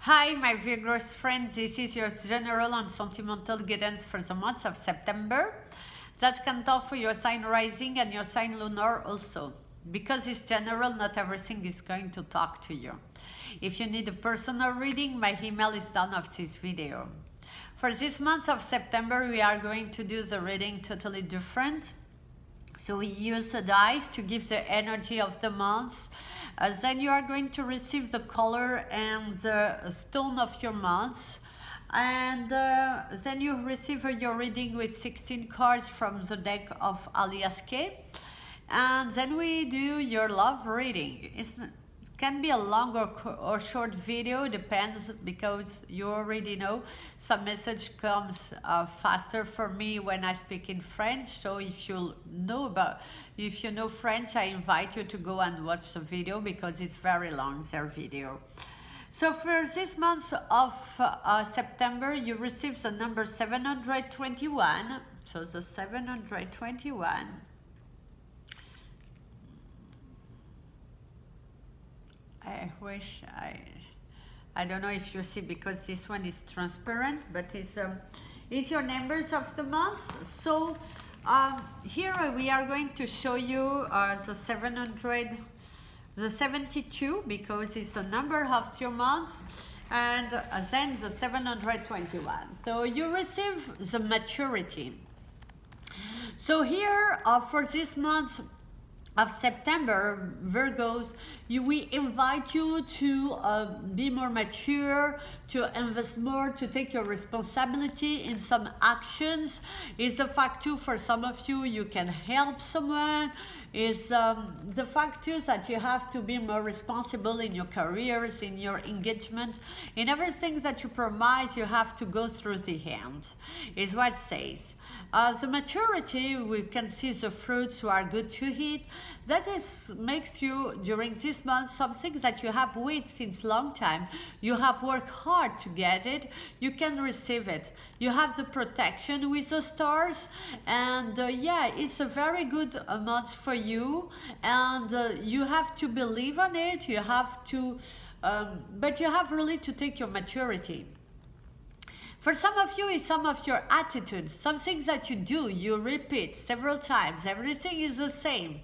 Hi, my Virgo friends. This is your general and sentimental guidance for the month of September. That can tell for your sign rising and your sign lunar also. Because it's general, not everything is going to talk to you. If you need a personal reading, my email is down of this video. For this month of September, we are going to do the reading totally different. So we use the dice to give the energy of the month. Then you are going to receive the color and the stone of your month. And then you receive your reading with 16 cards from the deck of Alias K. And then we do your love reading. It can be a long or short video, depends, because you already know some message comes faster for me when I speak in French. So if you know French, I invite you to go and watch the video because it's very long, their video. So for this month of September, you receive the number 721. So the 721. I wish I don't know if you see, because this one is transparent, but it's your numbers of the month. So here we are going to show you the 72, because it's the number of your months, and then the 721. So you receive the maturity. So here for this month of September, Virgos, we invite you to be more mature, to invest more, to take your responsibility in some actions. Is the fact too, for some of you, you can help someone. Is the fact too that you have to be more responsible in your careers, in your engagement, in everything that you promise. You have to go through the hand, is what it says. The maturity, we can see the fruits who are good to eat. That makes you, during this month, something that you have waited since long time. You have worked hard to get it. You can receive it. You have the protection with the stars. And yeah, it's a very good month for you. And you have to believe on it. You have to, but you have really to take your maturity. For some of you, it's some of your attitudes, some things that you do, you repeat several times, everything is the same.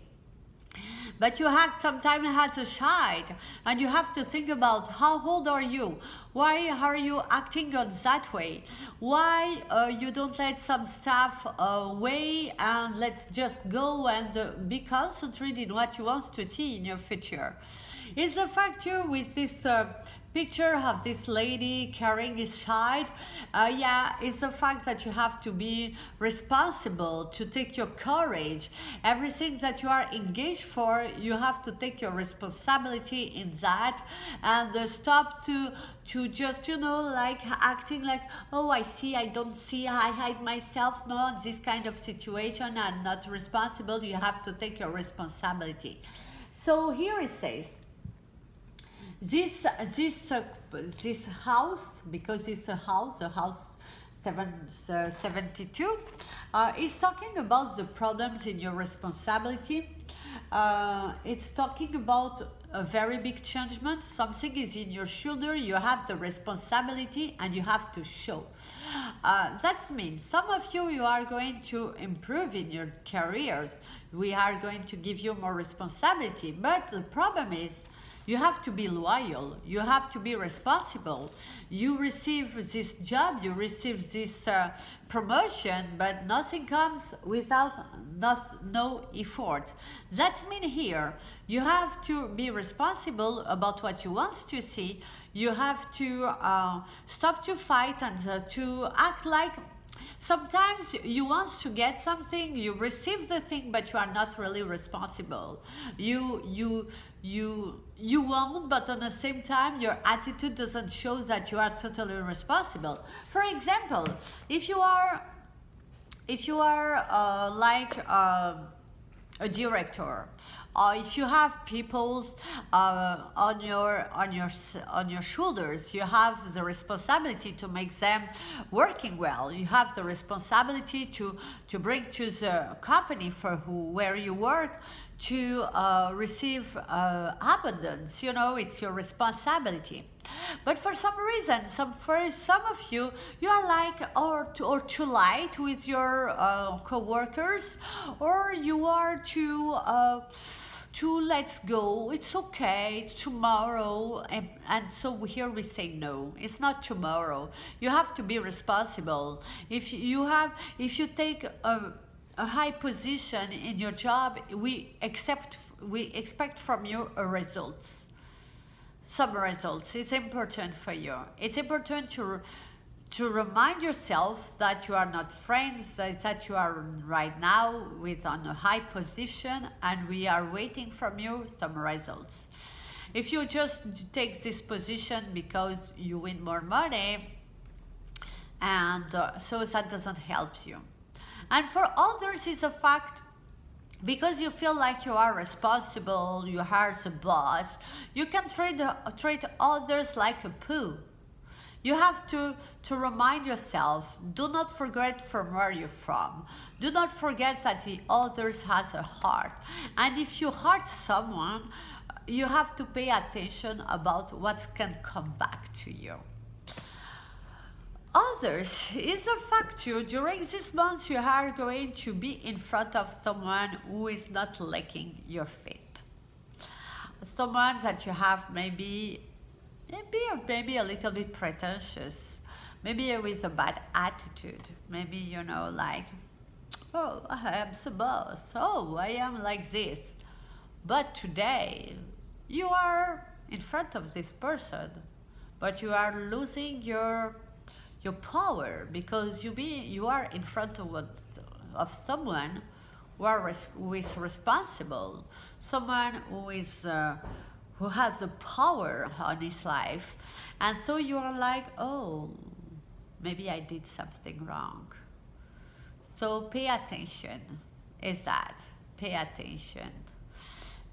But you act sometimes as a child, and you have to think about how old are you? Why are you acting on that way? Why you don't let some stuff away and let's just go and be concentrated in what you want to see in your future? It's the fact too with this picture of this lady carrying his child. Yeah, it's the fact that you have to be responsible, to take your courage. Everything that you are engaged for, you have to take your responsibility in that, and stop to just, you know, like acting like, oh, I see, I don't see, I hide myself. No, this kind of situation, I'm not responsible. You have to take your responsibility. So here it says, this house, because it's a house 72, is talking about the problems in your responsibility. It's talking about a very big changement. Something is in your shoulder, you have the responsibility and you have to show. That means some of you are going to improve in your careers. We are going to give you more responsibility, but the problem is, you have to be loyal, you have to be responsible. You receive this job, you receive this promotion, but nothing comes without no effort. That means here, you have to be responsible about what you want to see. You have to stop to fight and to act like, sometimes you want to get something, you receive the thing, but you are not really responsible. You want, but at the same time, your attitude doesn't show that you are totally responsible. For example, if you are like a director, or if you have people's on your shoulders, you have the responsibility to make them working well. You have the responsibility to bring to the company where you work to receive abundance. You know, it's your responsibility. But for some reason, for some of you, you are like or too light with your co-workers, or you are too let's go, it's okay, it's tomorrow, and so here we say no, it's not tomorrow. You have to be responsible. If you take a high position in your job, we expect from you a results. Some results. It's important for you. It's important to remind yourself that you are not friends, that you are right now on a high position, and we are waiting from you some results. If you just take this position because you win more money, and so that doesn't help you. And for others, it's a fact. Because you feel like you are responsible, you are the boss, you can treat others like a poo. You have to remind yourself, do not forget from where you're from. Do not forget that the others has a heart. And if you hurt someone, you have to pay attention about what can come back to you. Others is a fact during this month you are going to be in front of someone who is not liking your fit. Someone that you have maybe a little bit pretentious, maybe with a bad attitude, maybe, you know, like, oh, I am the boss, oh, I am like this. But today you are in front of this person, but you are losing your power, because you are in front of someone who is responsible, someone who has the power on his life, and so you are like, oh, maybe I did something wrong. So pay attention. Is that pay attention?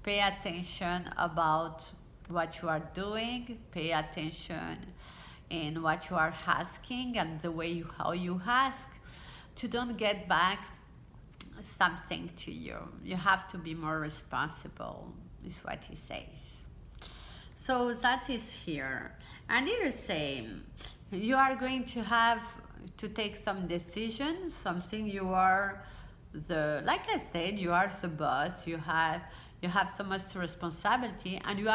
Pay attention about what you are doing. Pay attention in what you are asking and the way how you ask, to don't get back something to you. You have to be more responsible, is what he says. So that is here. And it is saying you are going to have to take some decisions, something you are like I said, you are the boss, you have so much responsibility, and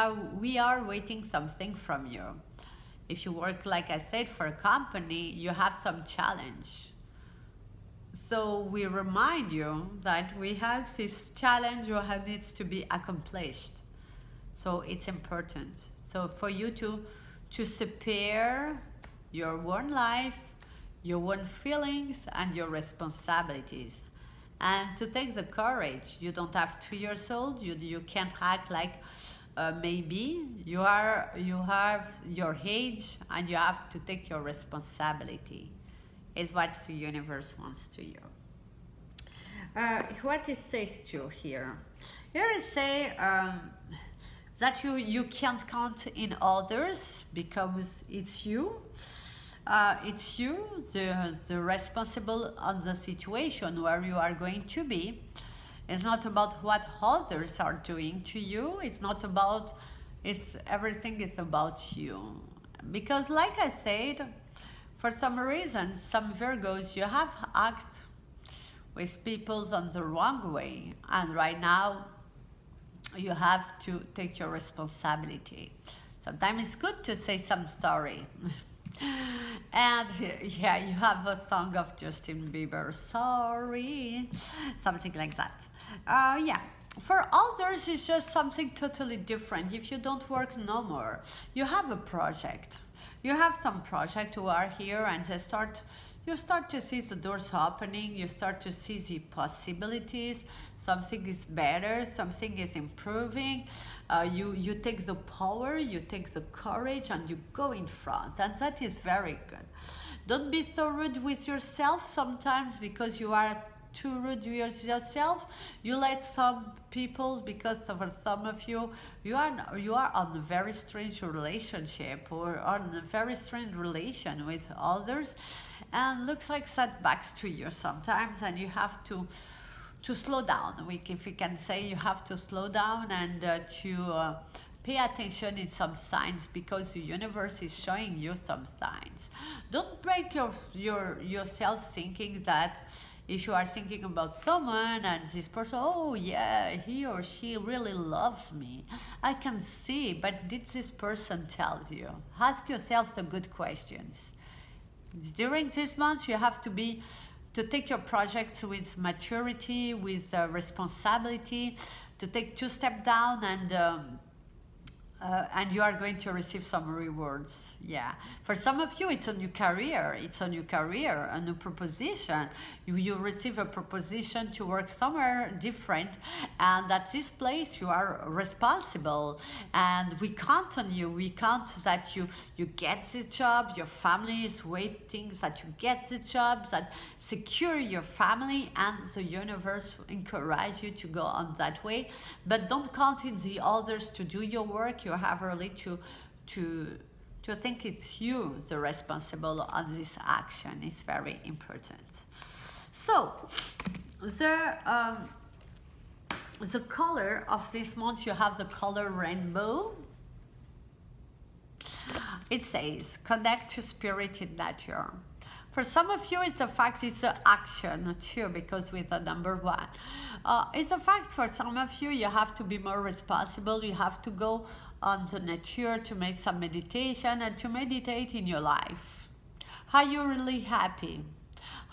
we are waiting something from you. If you work, like I said, for a company, you have some challenge. So we remind you that we have this challenge that needs to be accomplished. So it's important. So for you to separe your own life, your own feelings, and your responsibilities. And to take the courage. You don't have 2 years old. You can't act like maybe you have your age, and you have to take your responsibility. Is what the universe wants to you. What it says to here? Here it say that you can't count in others because it's you. It's you, the responsible on the situation where you are going to be. It's not about what others are doing to you. It's not about, everything is about you. Because like I said, for some reason, some Virgos, you have acted with people on the wrong way. And right now, you have to take your responsibility. Sometimes it's good to say some sorry. And yeah, you have a song of Justin Bieber, sorry, something like that. Yeah, for others it's just something totally different. If you don't work no more, you have a project. You have some project who are here, and you start to see the doors opening, you start to see the possibilities, something is better, something is improving, you take the power, you take the courage, and you go in front, and that is very good. Don't be so rude with yourself sometimes, because you are too rude with yourself. You let some people, because for some of you, you are on a very strange relationship, or on a very strange relation with others, and looks like setbacks to you sometimes, and you have to slow down. If we can say, you have to slow down and pay attention in some signs, because the universe is showing you some signs. Don't break yourself thinking that if you are thinking about someone and this person, oh yeah, he or she really loves me, I can see, but did this person tell you? Ask yourself the good questions. During this month, you have to take your projects with maturity, with responsibility, to take 2 steps down, and you are going to receive some rewards. Yeah, for some of you, it's a new career. It's a new career, a new proposition. You receive a proposition to work somewhere different, and at this place you are responsible, and we count on you. We count that you get the job. Your family is waiting that you get the job, that secure your family, and the universe encourage you to go on that way. But don't count in the others to do your work. You have really to think it's you the responsible on this action. Is very important. So the color of this month, you have the color rainbow. It says connect to spirit in nature. For some of you, it's a fact, it's the action too, because with the number 1. It's a fact for some of you, you have to be more responsible. You have to go on the nature to make some meditation and to meditate in your life. Are you really happy?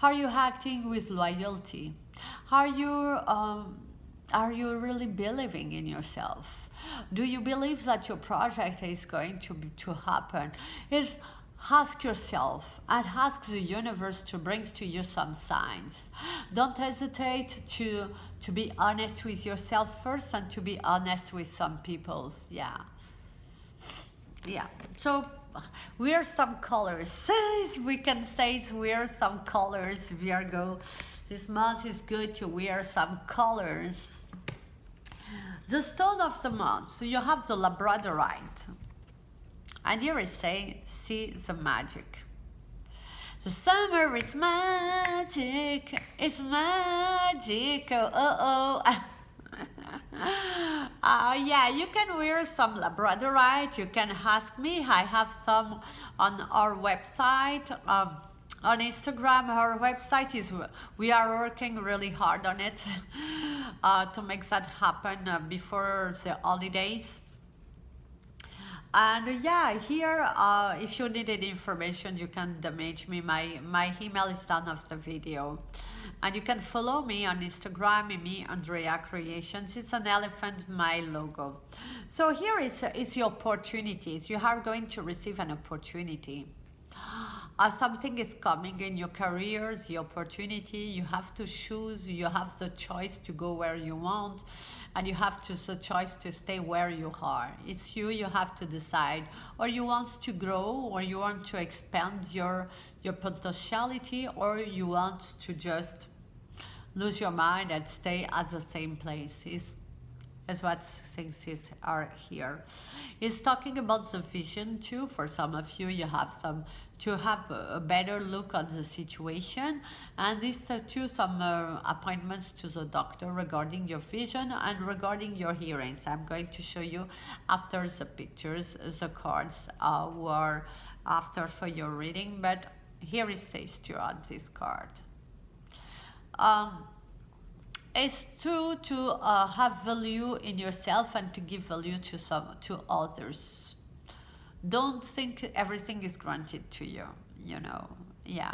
Are you acting with loyalty? Are you really believing in yourself? Do you believe that your project is going to happen? Ask yourself and ask the universe to bring to you some signs. Don't hesitate to be honest with yourself first, and to be honest with some people's. Yeah. So wear some colors. We can say it's wear some colors, Virgo. This month is good to wear some colors. The stone of the month. So you have the labradorite. And here is saying, see the magic. The summer is magic. It's magic. Yeah, you can wear some labradorite. You can ask me. I have some on our website. On Instagram, our website is, we are working really hard on it to make that happen before the holidays. And yeah, here, if you needed information, you can message me. My email is down of the video. And you can follow me on Instagram, emy.a Creations. It's an elephant, my logo. So here is the opportunities. You are going to receive an opportunity. Something is coming in your career, the opportunity. You have to choose. You have the choice to go where you want, and you have the choice to stay where you are. It's you have to decide. Or you want to grow, or you want to expand your potentiality, or you want to just lose your mind and stay at the same place. Is what things are here. It's talking about the vision too. For some of you, you have to have a better look at the situation, and this too some appointments to the doctor regarding your vision and regarding your hearings. I'm going to show you after the pictures, the cards were after for your reading, but here it says to on this card. It's to have value in yourself and to give value to others. Don't think everything is granted to you, you know. Yeah,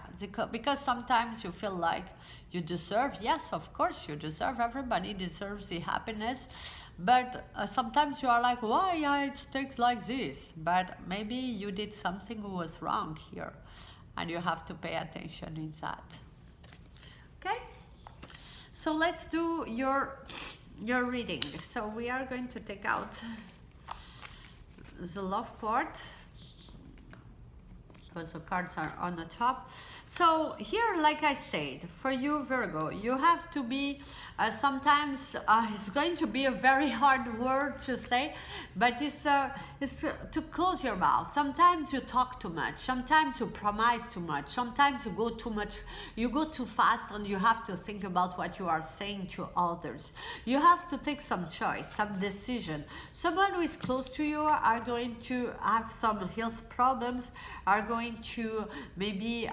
because sometimes you feel like you deserve. Yes, of course you deserve. Everybody deserves the happiness. But sometimes you are like, why it takes like this? But maybe you did something was wrong here, and you have to pay attention in that. Okay? So let's do your reading. So we are going to take out the love part, because the cards are on the top. So here, like I said, for you Virgo, you have to be sometimes it's going to be a very hard word to say, but is to close your mouth. Sometimes you talk too much. Sometimes you promise too much. Sometimes you go too much. You go too fast, and you have to think about what you are saying to others. You have to take some choice, some decision. Someone who is close to you are going to have some health problems, are going to maybe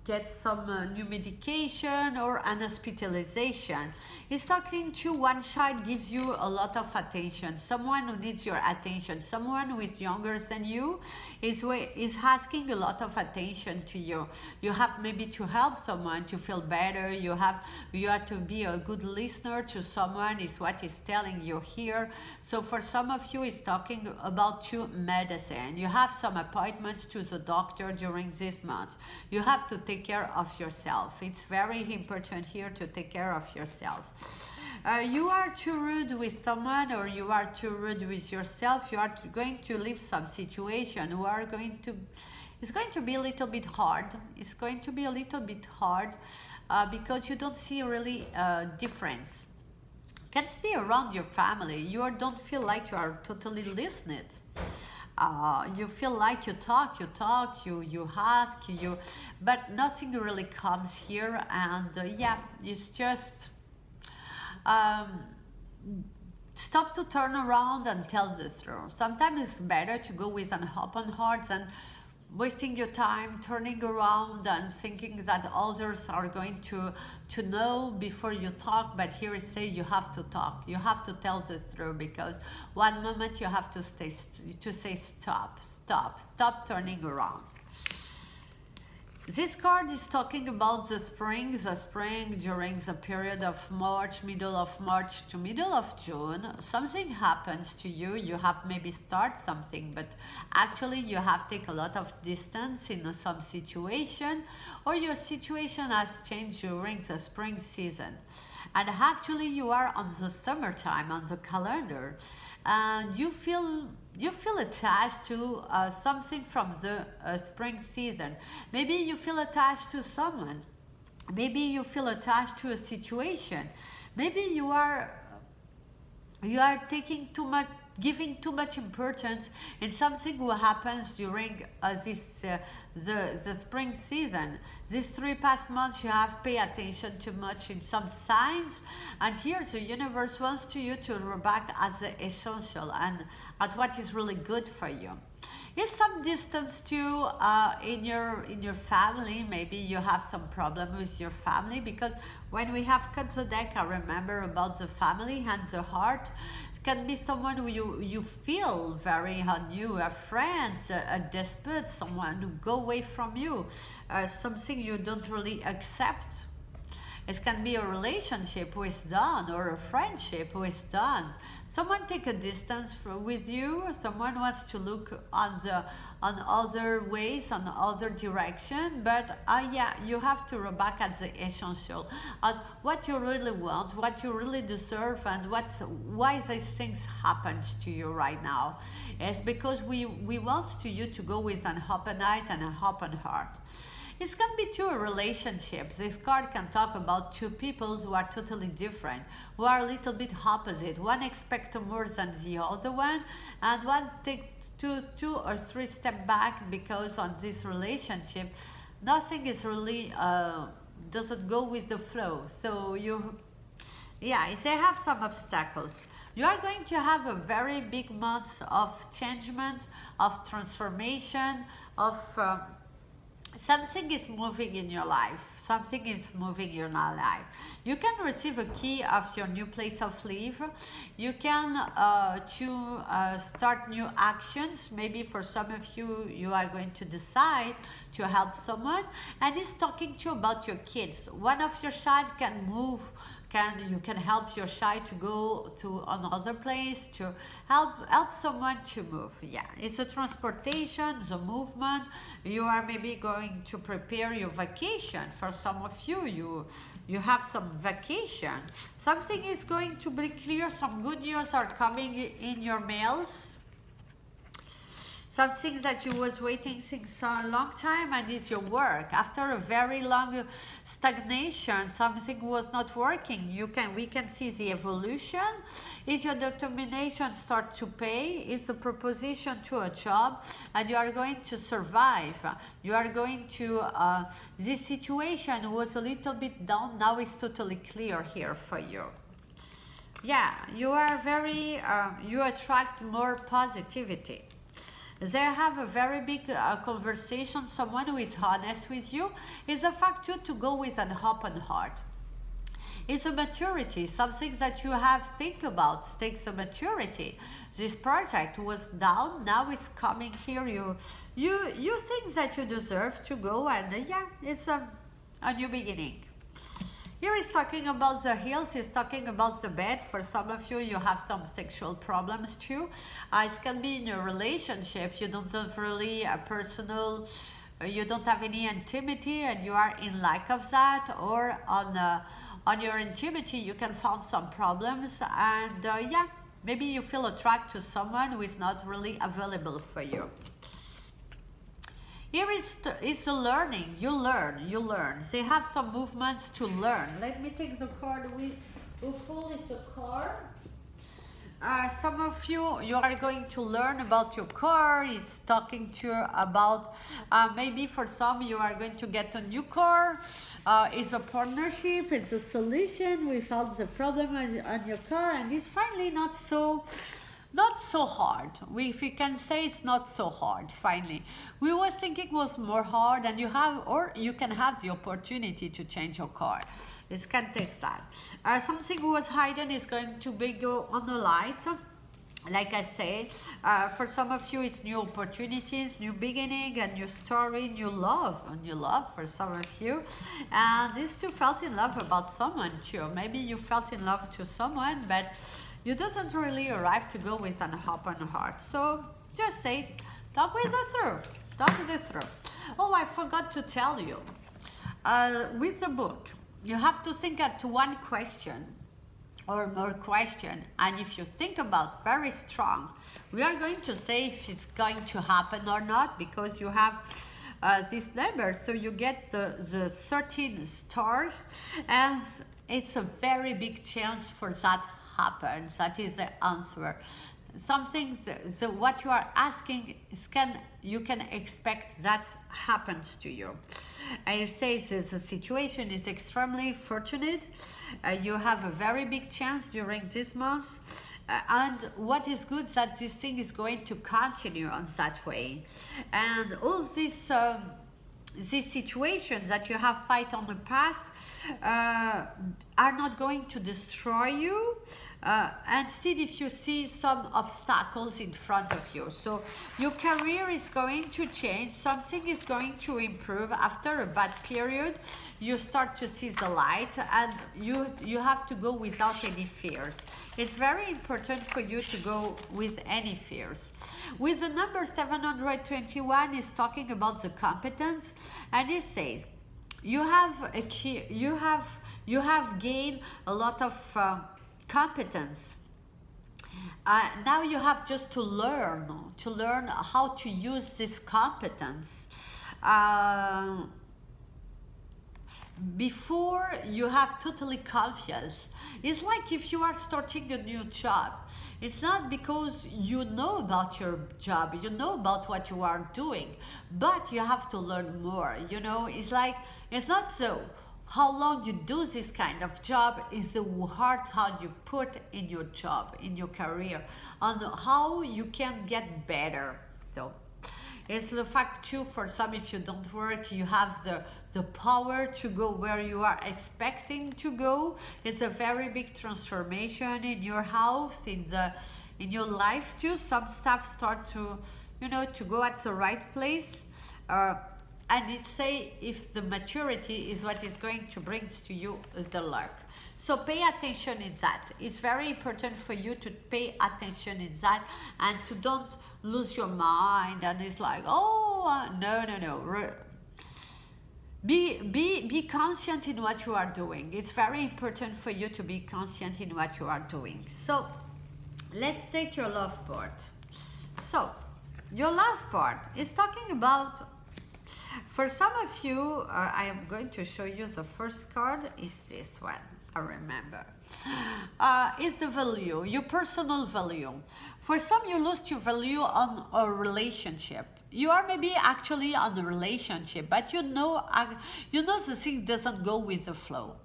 get some new medication or an hospitalization. It's talking to one side gives you a lot of attention. Someone who needs your attention, someone who is younger than you is asking a lot of attention to you. You have maybe to help someone to feel better. You have to be a good listener to someone is what is telling you here. So for some of you, it's talking about your medicine. You have some appointments to the doctor during this month. You have to take care of yourself. It's very important here to take care of yourself. You are too rude with someone, or you are too rude with yourself. You are going to leave some situation. It's going to be a little bit hard. It's going to be a little bit hard because you don't see really difference. Can be around your family. You don't feel like you are totally listening. You feel like you talk, you ask, but nothing really comes here, and yeah, it's just stop to turn around and tell the truth. Sometimes it's better to go with an open heart than wasting your time turning around and thinking that others are going to know before you talk. But here is say you have to talk, you have to tell the truth, because one moment you have to say stop turning around. This card is talking about the spring during the period of March, middle of March to middle of June. Something happens to you. You have maybe start something, but actually you have take a lot of distance in some situation, or your situation has changed during the spring season. And actually you are on the summertime on the calendar, and you feel attached to something from the spring season. Maybe you feel attached to someone. Maybe you feel attached to a situation. Maybe you are taking too much, giving too much importance in something what happens during the spring season. These 3 past months you have pay attention too much in some signs, and here the universe wants you to look back at the essential and at what is really good for you. Is some distance too in your family. Maybe you have some problem with your family, because when we have cut the deck, I remember about the family and the heart. Can be someone who you feel very on you, a friend, a despot, someone who go away from you, something you don't really accept. It can be a relationship who is done, or a friendship who is done. Someone take a distance with you. Someone wants to look on other ways, on other direction. But yeah, you have to look back at the essential, at what you really want, what you really deserve, and why these things happen to you right now. It's because we want you to go with an open eyes and an open heart. It can be two relationships. This card can talk about two people who are totally different, who are a little bit opposite. One expects more than the other one, and one takes two or three steps back, because on this relationship, nothing is really, doesn't go with the flow. So they have some obstacles. You are going to have a very big month of changement, of transformation, of... something is moving in your life. Something is moving in your life. You can receive a key of your new place of live. You can start new actions. Maybe for some of you, you are going to decide to help someone. And it's talking to you about your kids. One of your child can move. You can help your child to go to another place, to help someone to move. Yeah, it's a transportation, the movement. You are maybe going to prepare your vacation. For some of you, you have some vacation. Something is going to be clear. Some good news are coming in your mails. something that you was waiting since a long time, and it's your work. After a very long stagnation, something was not working. We can see the evolution. Is your determination start to pay? It's a proposition to a job, and you are going to survive. You are going to, this situation was a little bit down, now it's totally clear here for you. Yeah, you are very, you attract more positivity. They have a very big conversation. Someone who is honest with you is the fact to go with an open heart. It's a maturity, something that you have think about takes a maturity. This project was down, now it's coming here. You think that you deserve to go, and yeah, it's a new beginning. Here he's talking about the heels, he's talking about the bed. For some of you, you have some sexual problems too. It can be in a relationship, you don't have really a personal, you don't have any intimity and you are in lack of that, or on your intimity you can find some problems, and yeah, maybe you feel attracted to someone who is not really available for you. Here is a learning. You learn. They have some movements to learn. Let me take the card. Who full is the card? Some of you are going to learn about your car. It's talking to you about, maybe for some you are going to get a new car. It's a partnership, it's a solution. We found the problem on your car, and it's finally not so hard. If you can say it's not so hard, finally. We were thinking it was more hard, and you can have the opportunity to change your car. This can take that. Something was hidden is going to be go on the light. Like I say, for some of you it's new opportunities, new beginning, a new story, new love for some of you. And these two felt in love about someone too. Maybe you felt in love to someone, but you doesn't really arrive to go with an open heart. So just say, talk with the through. Talk with the through. Oh, I forgot to tell you. With the book, you have to think at one question or more question. And if you think about very strong, we are going to say if it's going to happen or not, because you have this number. So you get the 13 stars, and it's a very big chance for that happens. That is the answer. Something, what you are asking is you can expect that happens to you. And it says the situation is extremely fortunate. You have a very big chance during this month. And what is good is that this thing is going to continue on that way. And all this these situations that you have fight on the past are not going to destroy you. Instead, if you see some obstacles in front of you, so your career is going to change, something is going to improve. After a bad period, you start to see the light, and you have to go without any fears. It's very important for you to go with any fears. With the number 721 is talking about the competence, and it says you have gained a lot of competence. Now you have just to learn how to use this competence. Before you have totally confidence. It's like if you are starting a new job. It's not because you know about your job, you know about what you are doing, but you have to learn more. You know, it's like, it's not so how long you do this kind of job, is the heart how you put in your job, in your career, on how you can get better. So it's the fact too, for some, if you don't work, you have the power to go where you are expecting to go. It's a very big transformation in your health, in your life too. Some stuff start to, you know, to go at the right place. And it say if the maturity is what is going to bring to you the luck. So pay attention in that. It's very important for you to pay attention in that, and to don't lose your mind. And it's like, oh, no. Be conscient in what you are doing. It's very important for you to be conscient in what you are doing. So let's take your love board. So your love part is talking about, for some of you, I am going to show you the first card is this one. I remember. It's a value, your personal value. For some, you lost your value on a relationship. You are maybe actually on a relationship, but you know the thing doesn't go with the flow.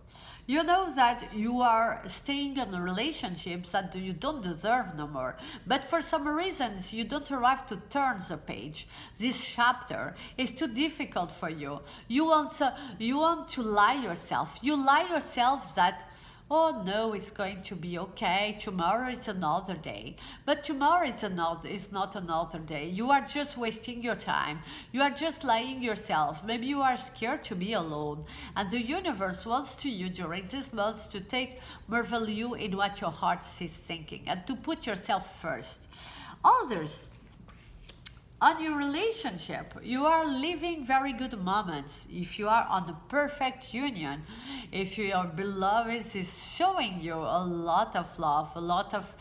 You know that you are staying in a relationship that you don't deserve no more. But for some reasons, you don't arrive to turn the page. This chapter is too difficult for you. You want to lie yourself. You lie yourself that, oh no, it's going to be okay. Tomorrow is another day. But tomorrow is not another day. You are just wasting your time. You are just lying yourself. Maybe you are scared to be alone. And the universe wants to you during this month to take more value in what your heart is thinking and to put yourself first. Others, on your relationship, you are living very good moments. If you are on a perfect union, if your beloved is showing you a lot of love, a lot of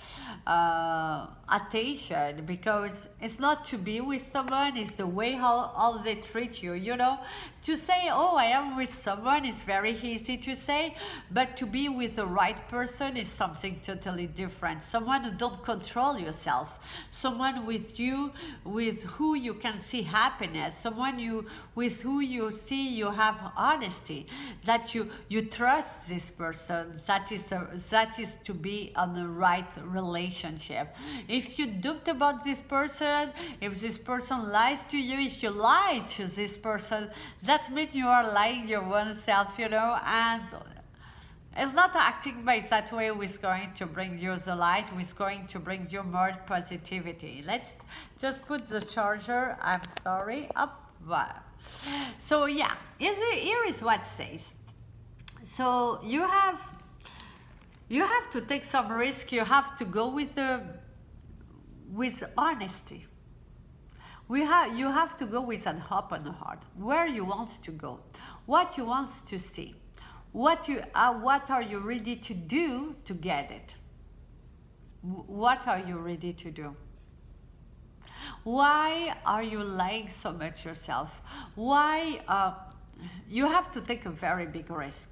attention, because it's not to be with someone, it's the way how they treat you, you know. To say, oh, I am with someone is very easy to say, but to be with the right person is something totally different. Someone who don't control yourself, someone with who you can see happiness, someone with who you see you have honesty, that you trust this person, that is to be on the right relationship. If you doubt about this person, if this person lies to you, if you lie to this person, that means you are lying your own self, you know, and it's not acting by that way who is going to bring you the light, who is going to bring you more positivity. Let's just put the charger, I'm sorry, up. So yeah, here is what it says. So you have to take some risk, you have to go with honesty. You have to go with an open heart, where you want to go, what you want to see. What are you ready to do to get it? What are you ready to do? Why are you lying so much yourself? Why you have to take a very big risk?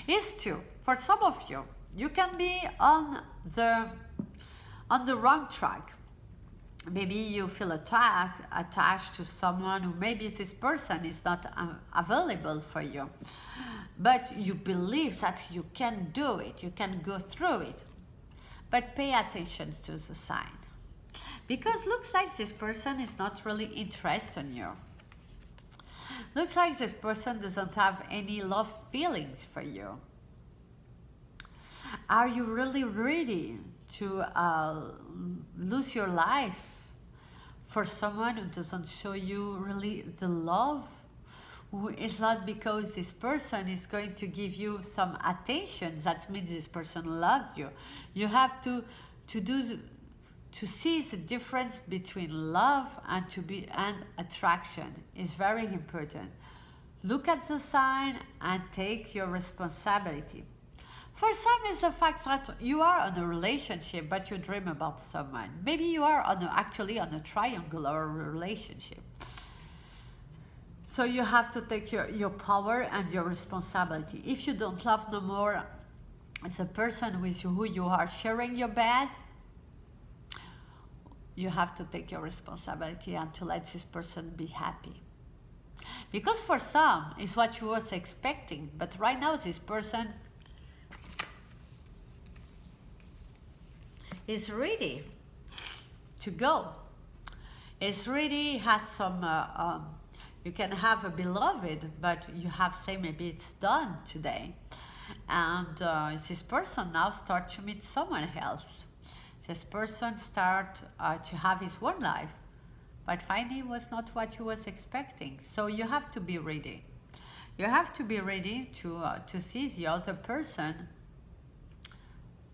It's true. For some of you, you can be on the wrong track. Maybe you feel attached to someone who maybe this person is not available for you. But you believe that you can do it, you can go through it. But pay attention to the sign. Because looks like this person is not really interested in you. Looks like this person doesn't have any love feelings for you. Are you really ready to lose your life for someone who doesn't show you really the love? Who is not because this person is going to give you some attention, that means this person loves you. You have to see the difference between love and attraction is very important. Look at the sign and take your responsibility. For some, it's the fact that you are in a relationship, but you dream about someone. Maybe you are actually on a triangular relationship. So you have to take your power and your responsibility. If you don't love no more the person with who you are sharing your bed, you have to take your responsibility and to let this person be happy. Because for some, it's what you was expecting, but right now this person is ready to go. Is ready, has some, you can have a beloved, but you have say maybe it's done today. And this person now start to meet someone else. This person start to have his own life, but finally was not what you was expecting. So you have to be ready. You have to be ready to see the other person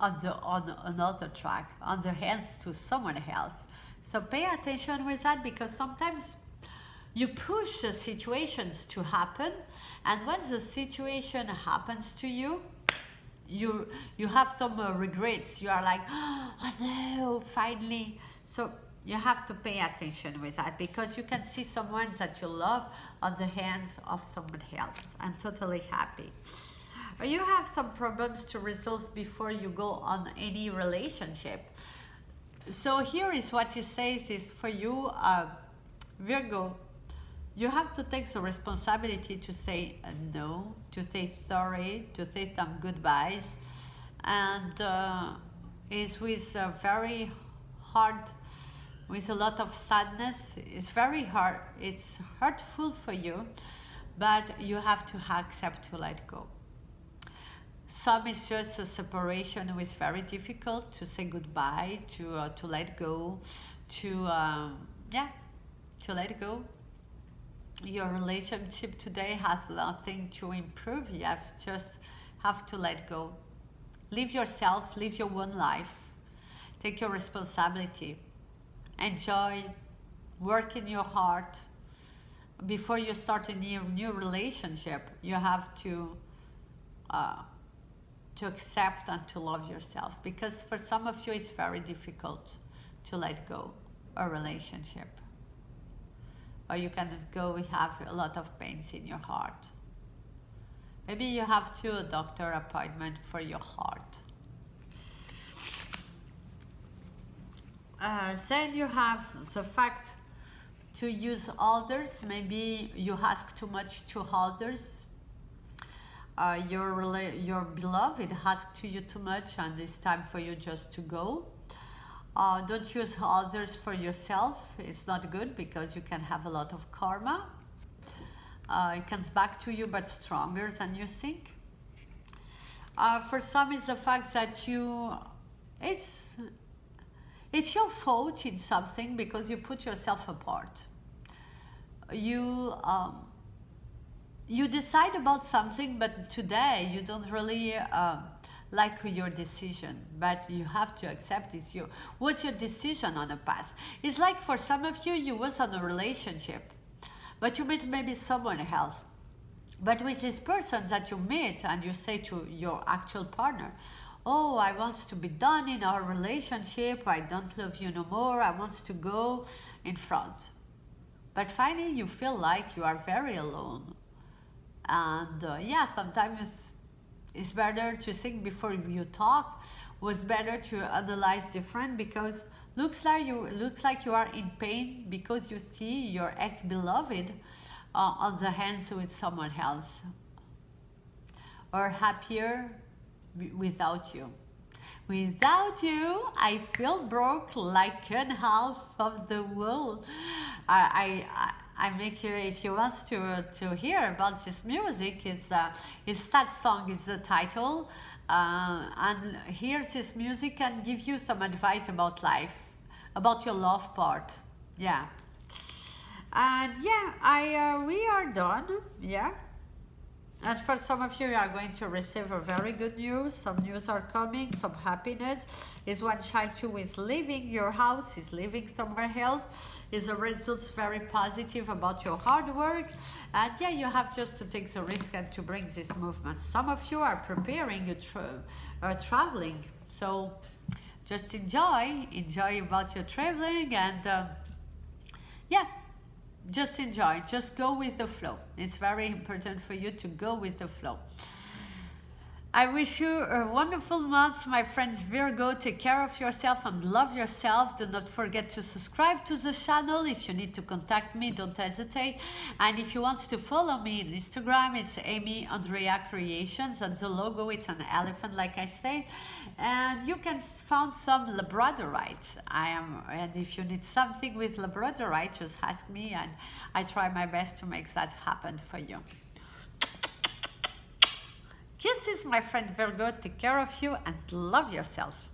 on another track, on the hands to someone else. So pay attention with that, because sometimes you push the situations to happen, and when the situation happens to you, you have some regrets. You are like, oh no, finally. So You have to pay attention with that, because you can see someone that you love on the hands of someone else and totally happy. You have some problems to resolve before you go on any relationship. So here is what he says is for you, Virgo, you have to take the responsibility to say no, to say sorry, to say some goodbyes. And it's with a very hard, with a lot of sadness. It's very hard, it's hurtful for you, but you have to accept to let go. Some is just a separation which is very difficult to say goodbye, to let go, to let go. Your relationship today has nothing to improve. You just have to let go. Live yourself, live your own life. Take your responsibility. Enjoy, work in your heart. Before you start a new relationship, you have to accept and to love yourself, because for some of you it's very difficult to let go a relationship, or you can go have a lot of pains in your heart. Maybe you have to a doctor appointment for your heart. Then you have the fact to use others. Maybe you ask too much to others. Your beloved asks to you too much, and it's time for you just to go. Don't use others for yourself. It's not good, because you can have a lot of karma. It comes back to you, but stronger than you think. For some, it's the fact that it's your fault in something, because you put yourself apart. You decide about something, but today you don't really like your decision, but you have to accept it's what's your decision on the past. It's like for some of you, you was on a relationship, but you met maybe someone else. But with this person that you meet, and you say to your actual partner, oh, I want to be done in our relationship, I don't love you no more, I want to go in front. But finally you feel like you are very alone. And yeah, sometimes it's better to think before you talk. Was better to analyze different, because looks like you are in pain because you see your ex-beloved on the hands with someone else, or happier without you. Without you, I feel broke like an half of the world. I make sure, if you want to hear about this music, it's Sad Song is the title, and here's this music and give you some advice about life, about your love part. Yeah, and yeah, we are done. Yeah. And for some of you are going to receive a very good news. Some news are coming, some happiness. Is one child who is leaving your house, is leaving somewhere else. Is the results very positive about your hard work. And yeah, you have just to take the risk and to bring this movement. Some of you are preparing traveling. So just enjoy about your traveling, and yeah. Just enjoy, just go with the flow. It's very important for you to go with the flow. I wish you a wonderful month, my friends Virgo. Take care of yourself and love yourself. Do not forget to subscribe to the channel. If you need to contact me, don't hesitate. And if you want to follow me on Instagram, it's emy.a.jewelry, and the logo, it's an elephant, like I said. And you can find some labradorite. And if you need something with labradorite, just ask me, and I try my best to make that happen for you. Kisses, my friend Virgo. Take care of you and love yourself.